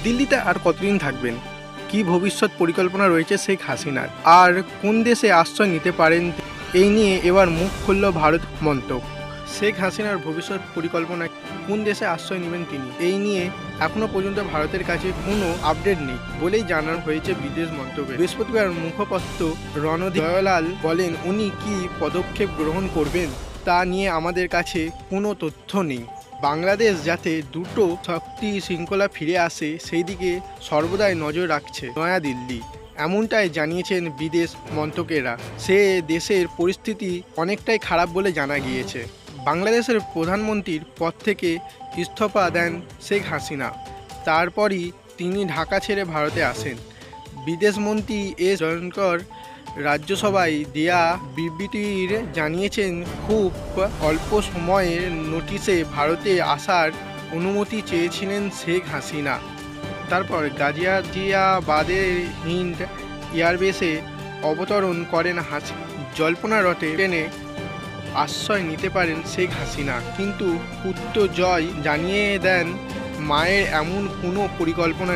দিল্লিতে আর কতদিন থাকবেন? কি ভবিষ্যৎ পরিকল্পনা রয়েছে শেখ হাসিনার? আর কোন দেশে আশ্রয় নিতে পারেন? এই নিয়ে এবার মুখ খুলল ভারত মন্ত্রক। শেখ হাসিনার ভবিষ্যৎ পরিকল্পনা, কোন দেশে আশ্রয় নেবেন তিনি, এই নিয়ে এখনো পর্যন্ত ভারতের কাছে কোনো আপডেট নেই বলেই জানানো হয়েছে বিদেশ মন্ত্রকে। বৃহস্পতিবার মুখপাত্র রণদীপ জয়লাল বলেন, উনি কি পদক্ষেপ গ্রহণ করবেন তা নিয়ে আমাদের কাছে কোনো তথ্য নেই। বাংলাদেশ যাতে দ্রুত শক্তি শৃঙ্খলা ফিরে আসে সেই দিকে সর্বদাই নজর রাখছে নয়াদিল্লি, এমনটাই জানিয়েছেন বিদেশ মন্ত্রকেরা। সে দেশের পরিস্থিতি অনেকটাই খারাপ বলে জানা গিয়েছে। বাংলাদেশের প্রধানমন্ত্রীর পদ থেকে ইস্তফা দেন শেখ হাসিনা, তারপরই তিনি ঢাকা ছেড়ে ভারতে আসেন। বিদেশমন্ত্রী এস জয়শঙ্কর রাজ্যসভায় দেয়া বিবৃতির জানিয়েছেন, খুব অল্প সময়ের নোটিশে ভারতে আসার অনুমতি চেয়েছিলেন শেখ হাসিনা। তারপর গাজিয়াবাদের হিন্দ এয়ারবেসে অবতরণ করেন হাসিনা। জল্পনা রটে ট্রেনে আশ্রয় নিতে পারেন শেখ হাসিনা, কিন্তু পুত্র জয় জানিয়ে দেন মায়ের এমন কোনো পরিকল্পনা